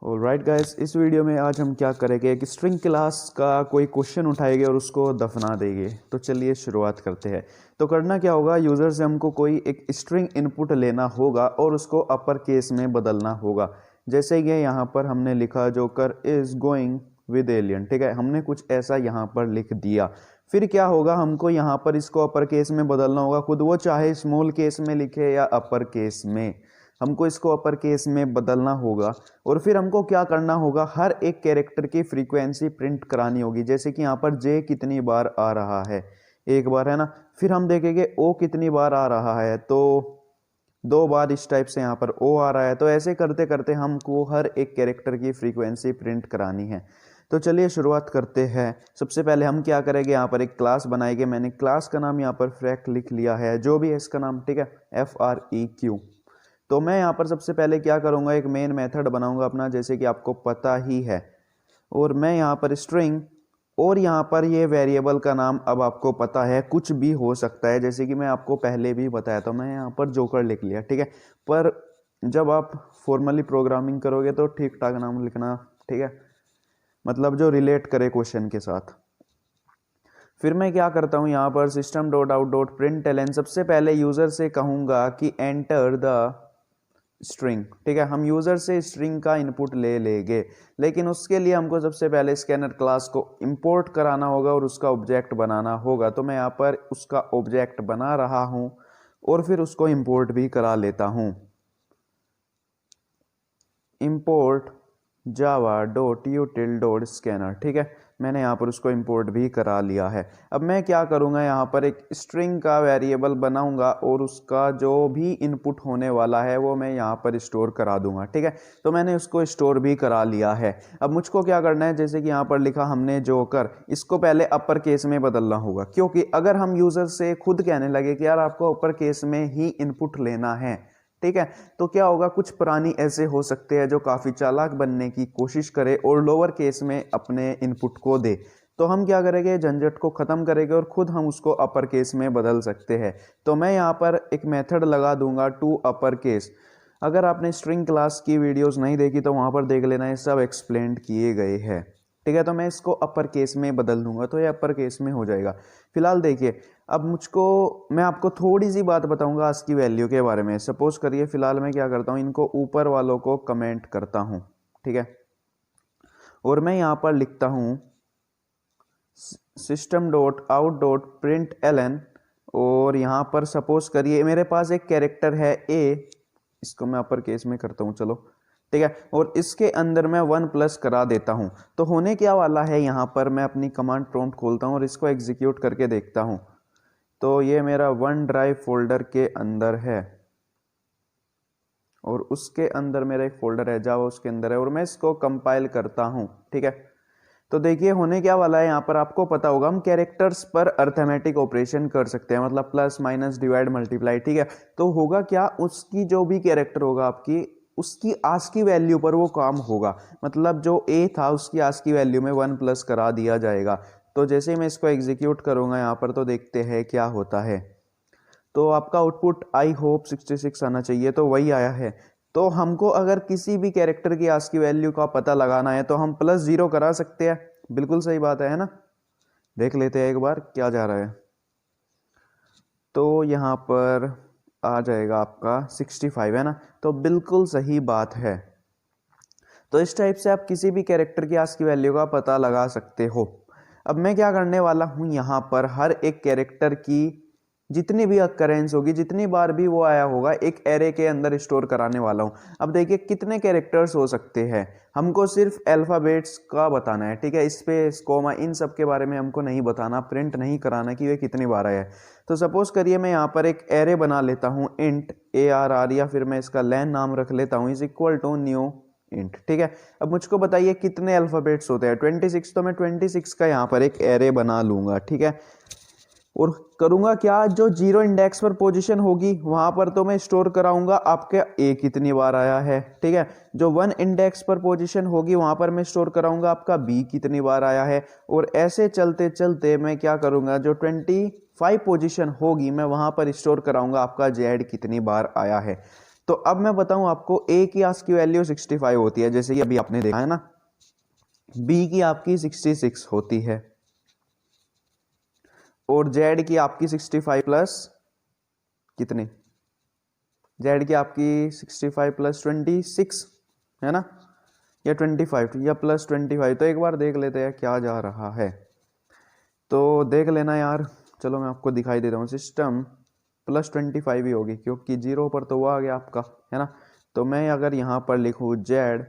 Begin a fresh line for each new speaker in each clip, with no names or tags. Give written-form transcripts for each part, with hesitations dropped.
Alright guys, इस video में आज हम क्या करेंगे, एक स्ट्रिंग क्लास का कोई क्वेश्चन उठाएंगे और उसको दफना देंगे। तो चलिए शुरुआत करते हैं। तो करना क्या होगा, यूज़र से हमको कोई एक स्ट्रिंग इनपुट लेना होगा और उसको अपर केस में बदलना होगा। जैसे कि यहाँ पर हमने लिखा joker is going with alien, ठीक है, हमने कुछ ऐसा यहाँ पर लिख दिया। फिर क्या होगा, हमको यहाँ पर इसको अपर केस में बदलना होगा, खुद वो चाहे स्मॉल केस में लिखे या अपर केस में, हमको इसको अपर केस में बदलना होगा। और फिर हमको क्या करना होगा, हर एक कैरेक्टर की फ्रीक्वेंसी प्रिंट करानी होगी। जैसे कि यहाँ पर जे कितनी बार आ रहा है, एक बार है ना। फिर हम देखेंगे ओ कितनी बार आ रहा है, तो 2 बार इस टाइप से यहाँ पर ओ आ रहा है। तो ऐसे करते करते हमको हर एक कैरेक्टर की फ्रीक्वेंसी प्रिंट करानी है। तो चलिए शुरुआत करते हैं। सबसे पहले हम क्या करेंगे, यहाँ पर एक क्लास बनाएंगे। मैंने क्लास का नाम यहाँ पर फ्रैक लिख लिया है, जो भी है इसका नाम, ठीक है, FREQ। तो मैं यहाँ पर सबसे पहले क्या करूँगा, एक मेन मेथड बनाऊंगा अपना, जैसे कि आपको पता ही है। और मैं यहाँ पर स्ट्रिंग, और यहाँ पर ये वेरिएबल का नाम अब आपको पता है, कुछ भी हो सकता है, जैसे कि मैं आपको पहले भी बताया था। मैं यहाँ पर जोकर लिख लिया, ठीक है। पर जब आप फॉर्मली प्रोग्रामिंग करोगे तो ठीक ठाक नाम लिखना, ठीक है, मतलब जो रिलेट करे क्वेश्चन के साथ। फिर मैं क्या करता हूँ, यहाँ पर system dot out dot println, सबसे पहले यूज़र से कहूँगा कि एंटर द स्ट्रिंग, ठीक है। हम यूज़र से स्ट्रिंग का इनपुट ले लेंगे, लेकिन उसके लिए हमको सबसे पहले स्कैनर क्लास को इंपोर्ट कराना होगा और उसका ऑब्जेक्ट बनाना होगा। तो मैं यहाँ पर उसका ऑब्जेक्ट बना रहा हूँ और फिर उसको इंपोर्ट भी करा लेता हूँ। Import Java dot यूटिल dot scanner, ठीक है, मैंने यहाँ पर उसको इंपोर्ट भी करा लिया है। अब मैं क्या करूँगा, यहाँ पर एक स्ट्रिंग का वेरिएबल बनाऊँगा और उसका जो भी इनपुट होने वाला है वो मैं यहाँ पर स्टोर करा दूंगा, ठीक है। तो मैंने उसको स्टोर भी करा लिया है। अब मुझको क्या करना है, जैसे कि यहाँ पर लिखा हमने जोकर, इसको पहले अपर केस में बदलना होगा, क्योंकि अगर हम यूज़र से खुद कहने लगे कि यार आपको अपर केस में ही इनपुट लेना है, ठीक है, तो क्या होगा, कुछ प्राणी ऐसे हो सकते हैं जो काफ़ी चालाक बनने की कोशिश करे और लोअर केस में अपने इनपुट को दे। तो हम क्या करेंगे, झंझट को ख़त्म करेंगे और खुद हम उसको अपर केस में बदल सकते हैं। तो मैं यहाँ पर एक मेथड लगा दूंगा, टू अपर केस। अगर आपने स्ट्रिंग क्लास की वीडियोस नहीं देखी तो वहाँ पर देख लेना, ये सब एक्सप्लेन किए गए हैं, ठीक है। तो मैं इसको अपर केस में बदल दूंगा तो ये अपर केस में हो जाएगा। फिलहाल देखिए, अब मैं आपको थोड़ी सी बात बताऊंगा आज की वैल्यू के बारे में। सपोज करिए, फिलहाल मैं क्या करता हूँ, इनको ऊपर वालों को कमेंट करता हूँ, ठीक है, और मैं यहाँ पर लिखता हूँ system dot out dot println. और यहाँ पर सपोज करिए मेरे पास एक कैरेक्टर है ए, इसको मैं अपर केस में करता हूँ, चलो, ठीक है, और इसके अंदर मैं 1+ करा देता हूँ। तो होने क्या वाला है, यहाँ पर मैं अपनी कमांड प्रॉम्प्ट खोलता हूँ और इसको एग्जीक्यूट करके देखता हूँ। तो ये मेरा वन ड्राइव फोल्डर के अंदर है और उसके अंदर मेरा एक फोल्डर है जावा, उसके अंदर है, और मैं इसको कंपाइल करता हूँ, ठीक है। तो देखिए होने क्या वाला है, यहाँ पर आपको पता होगा हम कैरेक्टर्स पर अर्थमेटिक ऑपरेशन कर सकते हैं, मतलब प्लस माइनस डिवाइड मल्टीप्लाई, ठीक है। तो होगा क्या, उसकी जो भी कैरेक्टर होगा आपकी, उसकी आज की वैल्यू पर वो काम होगा। मतलब जो ए था उसकी आज की वैल्यू में 1+ करा दिया जाएगा। तो जैसे मैं इसको एग्जीक्यूट करूंगा यहाँ पर, तो देखते हैं क्या होता है। तो आपका आउटपुट आई होप 66 आना चाहिए, तो वही आया है। तो हमको अगर किसी भी कैरेक्टर की आज की वैल्यू का पता लगाना है तो हम +0 करा सकते हैं। बिल्कुल सही बात है ना। देख लेते हैं एक बार क्या जा रहा है। तो यहाँ पर आ जाएगा आपका 65, है ना, तो बिल्कुल सही बात है। तो इस टाइप से आप किसी भी कैरेक्टर की आज की वैल्यू का पता लगा सकते हो। अब मैं क्या करने वाला हूँ, यहाँ पर हर एक कैरेक्टर की जितनी भी अकरेंस होगी, जितनी बार भी वो आया होगा, एक एरे के अंदर स्टोर कराने वाला हूँ। अब देखिए कितने कैरेक्टर्स हो सकते हैं, हमको सिर्फ अल्फ़ाबेट्स का बताना है, ठीक है, स्पेस कोमा इन सब के बारे में हमको नहीं बताना, प्रिंट नहीं कराना कि वे कितनी बार आया है। तो सपोज करिए मैं यहाँ पर एक एरे बना लेता हूँ, इंट ARR, या फिर मैं इसका लेन नाम रख लेता हूँ, is equal to new int, ठीक है। अब मुझको बताइए कितने अल्फ़ाबेट्स होते हैं, 26। तो मैं 26 का यहाँ पर एक एरे बना लूंगा, ठीक है। और करूंगा क्या, जो 0 इंडेक्स पर पोजीशन होगी वहां पर तो मैं स्टोर कराऊंगा आपके ए कितनी बार आया है, ठीक है। जो 1 इंडेक्स पर पोजीशन होगी वहां पर मैं स्टोर कराऊंगा आपका बी कितनी बार आया है। और ऐसे चलते चलते मैं क्या करूंगा, जो 25 पोजीशन होगी मैं वहां पर स्टोर कराऊंगा आपका जेड कितनी बार आया है। तो अब मैं बताऊं आपको, ए की आस्की वैल्यू 65 होती है जैसे कि अभी आपने देखा है ना, बी की आपकी 66 होती है और जेड की आपकी 65 प्लस कितनी, जेड की आपकी 65 प्लस 26 है ना, या 25 या प्लस 25। तो एक बार देख लेते हैं क्या जा रहा है, तो देख लेना यार। चलो मैं आपको दिखाई देता हूँ, सिस्टम प्लस 25 ही होगी क्योंकि जीरो पर तो वो आ गया आपका, है ना। तो मैं अगर यहाँ पर लिखूँ जेड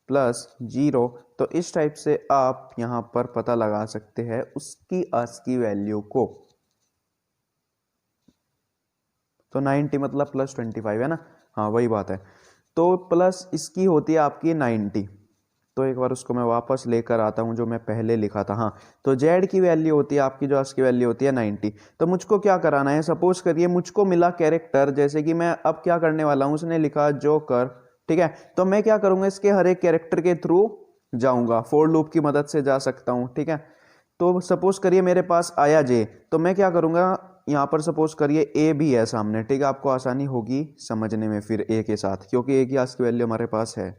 प्लस जीरो, तो इस टाइप से आप यहाँ पर पता लगा सकते हैं उसकी आस्की वैल्यू को। तो 90 मतलब प्लस 25 है ना, हाँ वही बात है। तो प्लस इसकी होती है आपकी 90। तो एक बार उसको मैं वापस लेकर आता हूँ जो मैं पहले लिखा था। हाँ, तो जेड की वैल्यू होती है आपकी, जो आस्की वैल्यू होती है 90। तो मुझको क्या कराना है, सपोज करिए मुझको मिला कैरेक्टर, जैसे कि मैं अब क्या करने वाला हूँ, उसने लिखा जोकर, ठीक है। तो मैं क्या करूँगा, इसके हर एक कैरेक्टर के थ्रू जाऊँगा, फोर लूप की मदद से जा सकता हूँ, ठीक है। तो सपोज करिए मेरे पास आया जे, तो मैं क्या करूँगा, यहाँ पर सपोज करिए ए भी है सामने, ठीक है। आपको आसानी होगी समझने में फिर ए के साथ, क्योंकि ए की आस्की वैल्यू हमारे पास है।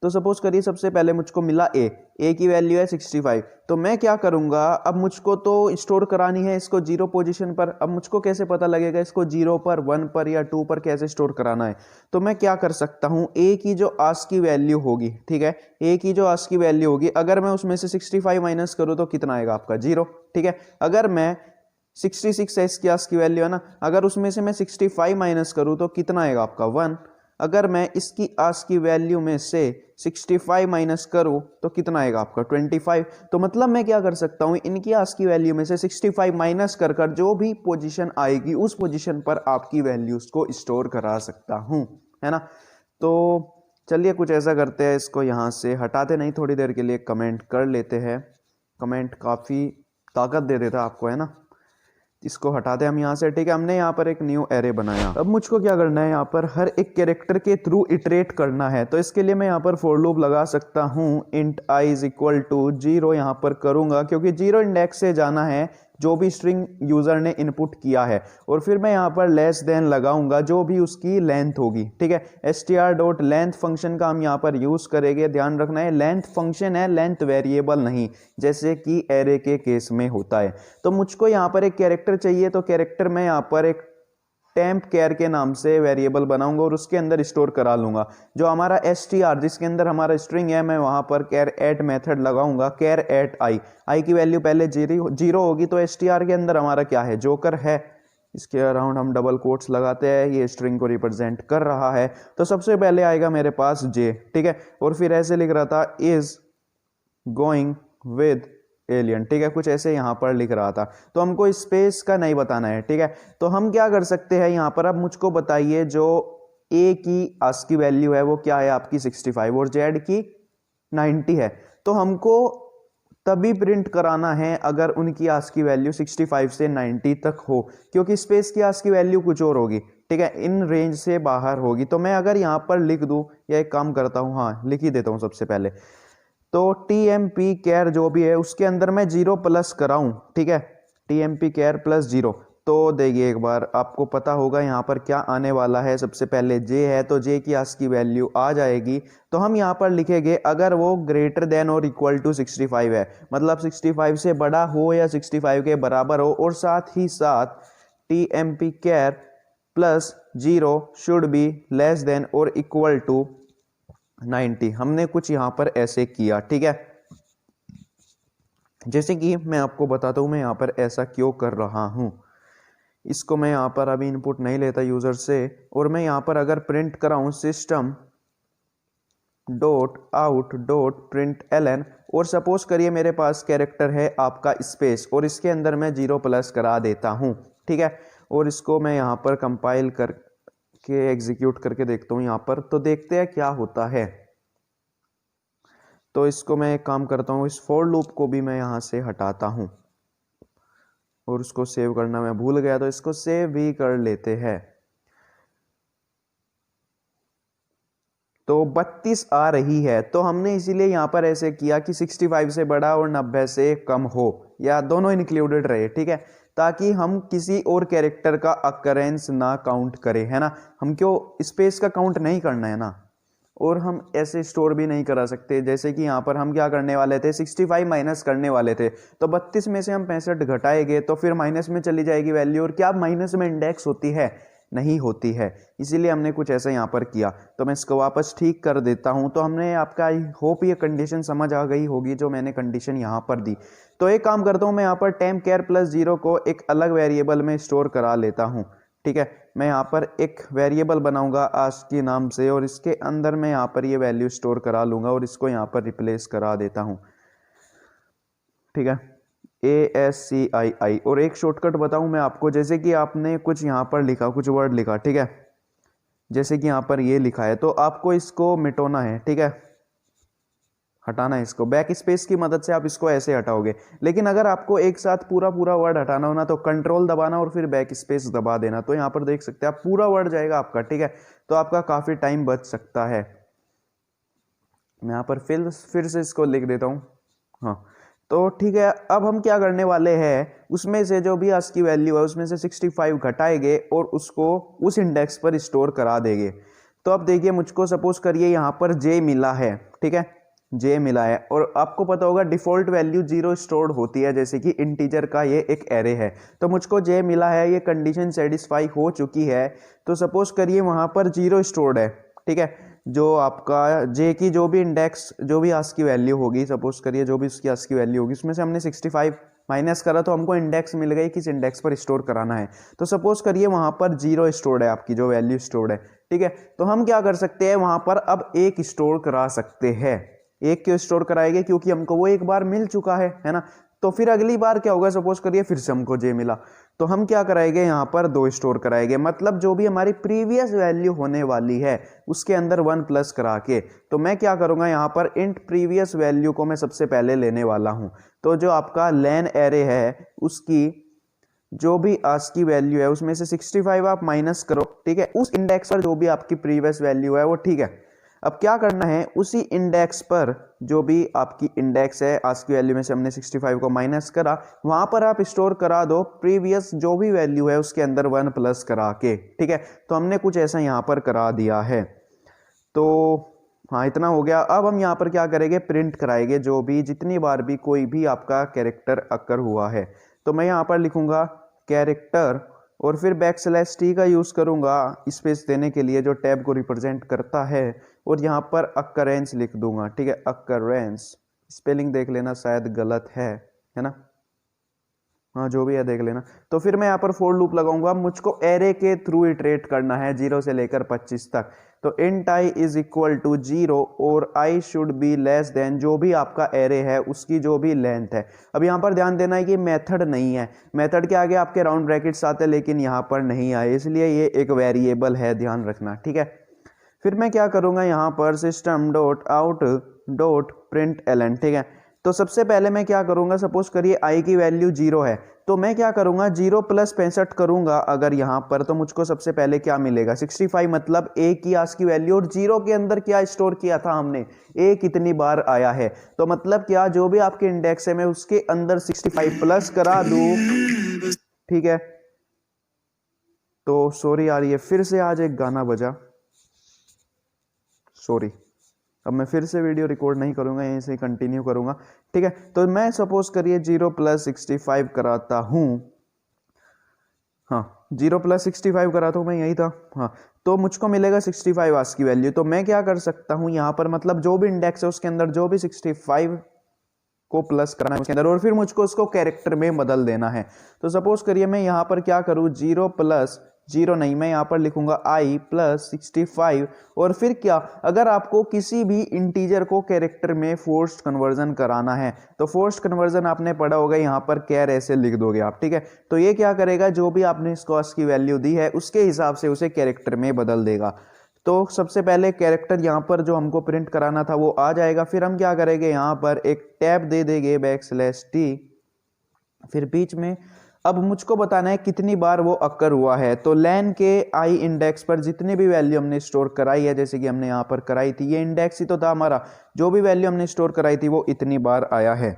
तो सपोज करिए सबसे पहले मुझको मिला ए की वैल्यू है 65। तो मैं क्या करूंगा, अब मुझको तो स्टोर करानी है इसको जीरो पोजीशन पर। अब मुझको कैसे पता लगेगा इसको जीरो पर, वन पर या टू पर कैसे स्टोर कराना है। तो मैं क्या कर सकता हूं, ए की जो आस्की वैल्यू होगी, ठीक है, ए की जो आस्की वैल्यू होगी, अगर मैं उसमें से 65 माइनस करूं तो कितना आएगा आपका, जीरो, ठीक है। अगर मैं 66 एस की आस्की वैल्यू है ना, अगर उसमें से मैं 65 माइनस करूं तो कितना आएगा आपका, 1। अगर मैं इसकी आस्की वैल्यू में से 65 माइनस करूं तो कितना आएगा आपका, 25। तो मतलब मैं क्या कर सकता हूं, इनकी आस्की वैल्यू में से 65 माइनस कर कर जो भी पोजीशन आएगी उस पोजीशन पर आपकी वैल्यूज को स्टोर करा सकता हूं, है ना। तो चलिए कुछ ऐसा करते हैं, इसको यहां से हटाते नहीं, थोड़ी देर के लिए कमेंट कर लेते हैं। कमेंट काफी ताकत दे देता आपको, है ना। इसको हटाते हम यहाँ से, ठीक है। हमने यहाँ पर एक न्यू एरे बनाया। अब मुझको क्या करना है, यहाँ पर हर एक कैरेक्टर के थ्रू इटरेट करना है। तो इसके लिए मैं यहाँ पर फॉर लूप लगा सकता हूँ, int i is equal to 0 यहाँ पर करूंगा, क्योंकि 0 इंडेक्स से जाना है जो भी स्ट्रिंग यूजर ने इनपुट किया है। और फिर मैं यहाँ पर लेस देन लगाऊंगा जो भी उसकी लेंथ होगी, ठीक है। str.length फंक्शन का हम यहाँ पर यूज करेंगे। ध्यान रखना है लेंथ फंक्शन है, लेंथ वेरिएबल नहीं, जैसे कि एरे के केस में होता है। तो मुझको यहाँ पर एक कैरेक्टर चाहिए, तो कैरेक्टर मैं यहाँ पर एक टेम्प कैर के नाम से वेरिएबल बनाऊंगा और उसके अंदर स्टोर करा लूंगा जो हमारा str, जिसके अंदर हमारा स्ट्रिंग है, मैं वहां पर कैर एट मेथड लगाऊंगा, कैर एट आई की वैल्यू पहले जीरो होगी, तो str के अंदर हमारा क्या है, जोकर है। इसके अराउंड हम डबल कोट्स लगाते हैं, ये स्ट्रिंग को रिप्रेजेंट कर रहा है। तो सबसे पहले आएगा मेरे पास जे, ठीक है। और फिर ऐसे लिख रहा था इज गोइंग विद एलियन, ठीक है, कुछ ऐसे यहां पर लिख रहा था। तो हमको स्पेस का नहीं बताना है, ठीक है। तो हम क्या कर सकते हैं यहां पर, अब मुझको बताइए जो ए की आस्की वैल्यू है वो क्या है आपकी 65 और जेड की 90 है। तो हमको तभी प्रिंट कराना है अगर उनकी आस्की वैल्यू 65 से 90 तक हो, क्योंकि स्पेस की आस्की वैल्यू कुछ और होगी, ठीक है, इन रेंज से बाहर होगी। तो मैं अगर यहां पर लिख दूं, या एक काम करता हूं, हाँ लिख ही देता हूं सबसे पहले। तो टीएमपी कैर जो भी है उसके अंदर मैं 0 प्लस कराऊं, ठीक है, टीएमपी कैर प्लस 0। तो देखिए एक बार आपको पता होगा यहाँ पर क्या आने वाला है। सबसे पहले जे है तो जे की आस्की वैल्यू आ जाएगी। तो हम यहाँ पर लिखेंगे अगर वो ग्रेटर देन और इक्वल टू 65 है, मतलब 65 से बड़ा हो या 65 के बराबर हो, और साथ ही साथ TMP char plus 0 should be less than और इक्वल टू 90। हमने कुछ यहां पर ऐसे किया, ठीक है। जैसे कि मैं आपको बताता हूं मैं यहां पर ऐसा क्यों कर रहा हूं। इसको मैं यहां पर अभी इनपुट नहीं लेता यूजर से, और मैं यहां पर अगर प्रिंट कराऊं system dot out dot println, और सपोज करिए मेरे पास कैरेक्टर है आपका स्पेस, और इसके अंदर मैं 0 प्लस करा देता हूं, ठीक है। और इसको मैं यहां पर कंपाइल करके एग्जीक्यूट करके देखता हूं यहां पर, तो देखते हैं क्या होता है। तो इसको मैं एक काम करता हूं, इस फॉर लूप को भी मैं यहां से हटाता हूं, और उसको सेव करना मैं भूल गया, तो इसको सेव भी कर लेते हैं। तो 32 आ रही है, तो हमने इसीलिए यहां पर ऐसे किया कि 65 से बड़ा और 90 से कम हो, या दोनों इंक्लूडेड रहे, ठीक है। ताकि हम किसी और कैरेक्टर का अकरेंस ना काउंट करें, है ना। हम क्यों स्पेस का काउंट नहीं करना है ना। और हम ऐसे स्टोर भी नहीं करा सकते, जैसे कि यहाँ पर हम क्या करने वाले थे, 65 माइनस करने वाले थे, तो 32 में से हम 65 घटाएंगे तो फिर माइनस में चली जाएगी वैल्यू, और क्या माइनस में इंडेक्स होती है, नहीं होती है। इसीलिए हमने कुछ ऐसा यहाँ पर किया। तो मैं इसको वापस ठीक कर देता हूँ। तो हमने आपका आई होप ये कंडीशन समझ आ गई होगी जो मैंने कंडीशन यहाँ पर दी। तो एक काम करता हूँ, मैं यहाँ पर टेम्प केयर प्लस 0 को एक अलग वेरिएबल में स्टोर करा लेता हूँ। ठीक है, मैं यहाँ पर एक वेरिएबल बनाऊंगा आस्क के नाम से, और इसके अंदर मैं यहाँ पर ये वैल्यू स्टोर करा लूंगा और इसको यहाँ पर रिप्लेस करा देता हूँ। ठीक है, ASCII। और एक शॉर्टकट बताऊं मैं आपको, जैसे कि आपने कुछ यहाँ पर लिखा, कुछ वर्ड लिखा, ठीक है, जैसे कि यहाँ पर ये लिखा है, तो आपको इसको मिटाना है। ठीक है, हटाना है इसको, बैक स्पेस की मदद से आप इसको ऐसे हटाओगे। लेकिन अगर आपको एक साथ पूरा पूरा वर्ड हटाना हो ना, तो कंट्रोल दबाना और फिर बैक स्पेस दबा देना। तो यहाँ पर देख सकते हैं आप पूरा वर्ड जाएगा आपका। ठीक है, तो आपका काफी टाइम बच सकता है। मैं यहाँ पर फिर से इसको लिख देता हूँ। हाँ, तो ठीक है, अब हम क्या करने वाले हैं, उसमें से जो भी आस्क की वैल्यू है उसमें से 65 घटाएंगे और उसको उस इंडेक्स पर स्टोर करा देंगे। तो अब देखिए, मुझको सपोज करिए यहाँ पर जे मिला है। ठीक है, जे मिला है, और आपको पता होगा डिफॉल्ट वैल्यू 0 स्टोर्ड होती है, जैसे कि इंटीजर का ये एक एरे है। तो मुझको जे मिला है, ये कंडीशन सेटिस्फाई हो चुकी है। तो सपोज करिए वहां पर 0 स्टोर्ड है। ठीक है, जो आपका जे की जो भी इंडेक्स, जो भी आस्क की वैल्यू होगी, सपोज करिए जो भी उसकी आस्क की वैल्यू होगी, उसमें से हमने 65 माइनस करा तो हमको इंडेक्स मिल गई, किस इंडेक्स पर स्टोर कराना है। तो सपोज करिए वहां पर 0 स्टोर्ड है, आपकी जो वैल्यू स्टोर्ड है। ठीक है, तो हम क्या कर सकते हैं, वहां पर अब एक स्टोर करा सकते हैं। एक क्यों स्टोर कराएंगे, क्योंकि हमको वो एक बार मिल चुका है ना। तो फिर अगली बार क्या होगा, सपोज करिए फिर से हमको जे मिला, तो हम क्या कराएंगे, यहाँ पर 2 स्टोर कराएंगे। मतलब जो भी हमारी प्रीवियस वैल्यू होने वाली है उसके अंदर 1 प्लस करा के। तो मैं क्या करूंगा, यहाँ पर इंट प्रीवियस वैल्यू को मैं सबसे पहले लेने वाला हूं। तो जो आपका लेन एरे है उसकी जो भी आस्क की वैल्यू है उसमें से 65 आप माइनस करो। ठीक है, उस इंडेक्स पर जो भी आपकी प्रीवियस वैल्यू है वो। ठीक है, अब क्या करना है, उसी इंडेक्स पर जो भी आपकी इंडेक्स है आस्क की वैल्यू में से हमने 65 को माइनस करा, वहां पर आप स्टोर करा दो प्रीवियस जो भी वैल्यू है उसके अंदर 1 प्लस करा के। ठीक है, तो हमने कुछ ऐसा यहां पर करा दिया है। तो हाँ, इतना हो गया। अब हम यहाँ पर क्या करेंगे, प्रिंट कराएंगे जो भी, जितनी बार भी कोई भी आपका कैरेक्टर अकर हुआ है। तो मैं यहाँ पर लिखूंगा कैरेक्टर, और फिर \t का यूज करूंगा स्पेस देने के लिए, जो टैब को रिप्रेजेंट करता है, और यहाँ पर अकरेंस लिख दूंगा। ठीक है, अकरेंस, स्पेलिंग देख लेना शायद गलत है ना। हाँ, जो भी है देख लेना। तो फिर मैं यहाँ पर फोर लूप लगाऊंगा। मुझको एरे के थ्रू इटरेट करना है 0 से लेकर 25 तक। तो int i is equal to 0 और i should be less than जो भी आपका एरे है उसकी जो भी लेंथ है। अब यहाँ पर ध्यान देना है कि मेथड नहीं है, मेथड के आगे आपके राउंड ब्रैकेट्स आते हैं, लेकिन यहाँ पर नहीं आए, इसलिए ये एक वेरिएबल है, ध्यान रखना। ठीक है, फिर मैं क्या करूँगा, यहाँ पर system dot out dot println. ठीक है, तो सबसे पहले मैं क्या करूंगा, सपोज करिए i की वैल्यू 0 है, तो मैं क्या करूंगा 0 प्लस 65 करूंगा अगर यहां पर, तो मुझको सबसे पहले क्या मिलेगा 65, मतलब a की आस्क की वैल्यू, और 0 के अंदर क्या स्टोर किया था हमने, a कितनी बार आया है। तो मतलब क्या, जो भी आपके इंडेक्स है मैं उसके अंदर 65 प्लस करा दूं। ठीक है, तो सॉरी यार, ये फिर से आज एक गाना बजा, सॉरी। अब मैं फिर से वीडियो रिकॉर्ड नहीं करूंगा, यहीं से कंटिन्यू करूंगा। ठीक है, तो मैं सपोज करिए 0 प्लस 65 कराता हूं। हाँ, 0 प्लस 65 कराता हूं मैं, यही था। हाँ, तो मुझको मिलेगा 65 आस्क की वैल्यू। तो मैं क्या कर सकता हूं यहाँ पर, मतलब जो भी इंडेक्स है उसके अंदर जो भी 65 को प्लस करना है उसके अंदर, और फिर मुझको उसको कैरेक्टर में बदल देना है। तो सपोज करिए मैं यहाँ पर क्या करूँ, 0 प्लस 0 नहीं, मैं यहाँ पर लिखूंगा i प्लस 65, और फिर क्या, अगर आपको किसी भी इंटीजर को कैरेक्टर में फोर्स्ड कन्वर्जन कराना है तो फोर्स्ड कन्वर्जन आपने पढ़ा होगा, यहाँ पर कैर ऐसे लिख दोगे आप। ठीक है, तो ये क्या करेगा, जो भी आपने इसको आस्क की वैल्यू दी है उसके हिसाब से उसे कैरेक्टर में बदल देगा। तो सबसे पहले कैरेक्टर यहाँ पर जो हमको प्रिंट कराना था वो आ जाएगा। फिर हम क्या करेंगे, यहाँ पर एक टैब दे देंगे \t, फिर बीच में अब मुझको बताना है कितनी बार वो अक्कर हुआ है। तो लेन के i इंडेक्स पर जितनी भी वैल्यू हमने स्टोर कराई है, जैसे कि हमने यहाँ पर कराई थी, ये इंडेक्स ही तो था हमारा, जो भी वैल्यू हमने स्टोर कराई थी वो इतनी बार आया है।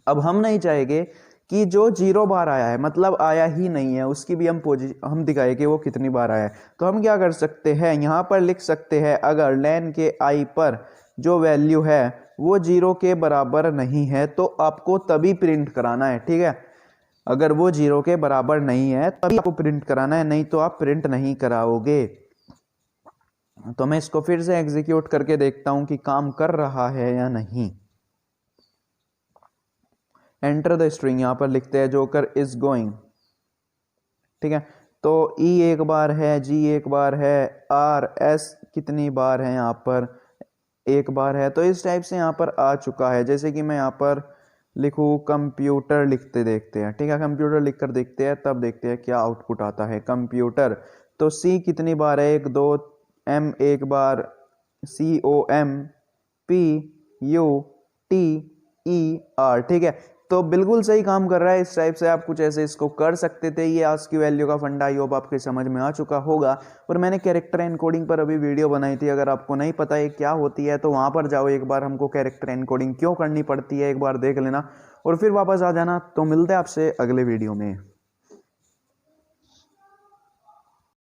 अब हम नहीं चाहेंगे कि जो 0 बार आया है मतलब आया ही नहीं है, उसकी भी हम दिखाए कि वो कितनी बार आया है। तो हम क्या कर सकते हैं, यहाँ पर लिख सकते हैं अगर लेन के आई पर जो वैल्यू है वो 0 के बराबर नहीं है तो आपको तभी प्रिंट कराना है, ठीक है। अगर वो 0 के बराबर नहीं है तभी आपको प्रिंट कराना है, नहीं तो आप प्रिंट नहीं कराओगे। तो मैं इसको फिर से एग्जीक्यूट करके देखता हूं कि काम कर रहा है या नहीं। एंटर द स्ट्रिंग, यहां पर लिखते हैं जोकर इज गोइंग, ठीक है। तो ई एक बार है, जी एक बार है, आर एस कितनी बार है, यहाँ पर एक बार है। तो इस टाइप से यहाँ पर आ चुका है। जैसे कि मैं यहाँ पर लिखूँ कंप्यूटर, लिखते देखते हैं, ठीक है। कंप्यूटर लिख कर देखते हैं, तब देखते हैं क्या आउटपुट आता है। कंप्यूटर, तो सी कितनी बार है, 1 2, एम एक बार, COM, PUTER, ठीक है। तो बिल्कुल सही काम कर रहा है। इस टाइप से आप कुछ ऐसे इसको कर सकते थे। ये आज की वैल्यू का फंडा आई होप आपके समझ में आ चुका होगा। और मैंने कैरेक्टर एनकोडिंग पर अभी वीडियो बनाई थी, अगर आपको नहीं पता है क्या होती है तो वहां पर जाओ, एक बार हमको कैरेक्टर एनकोडिंग क्यों करनी पड़ती है एक बार देख लेना और फिर वापस आ जाना। तो मिलते हैं आपसे अगले वीडियो में।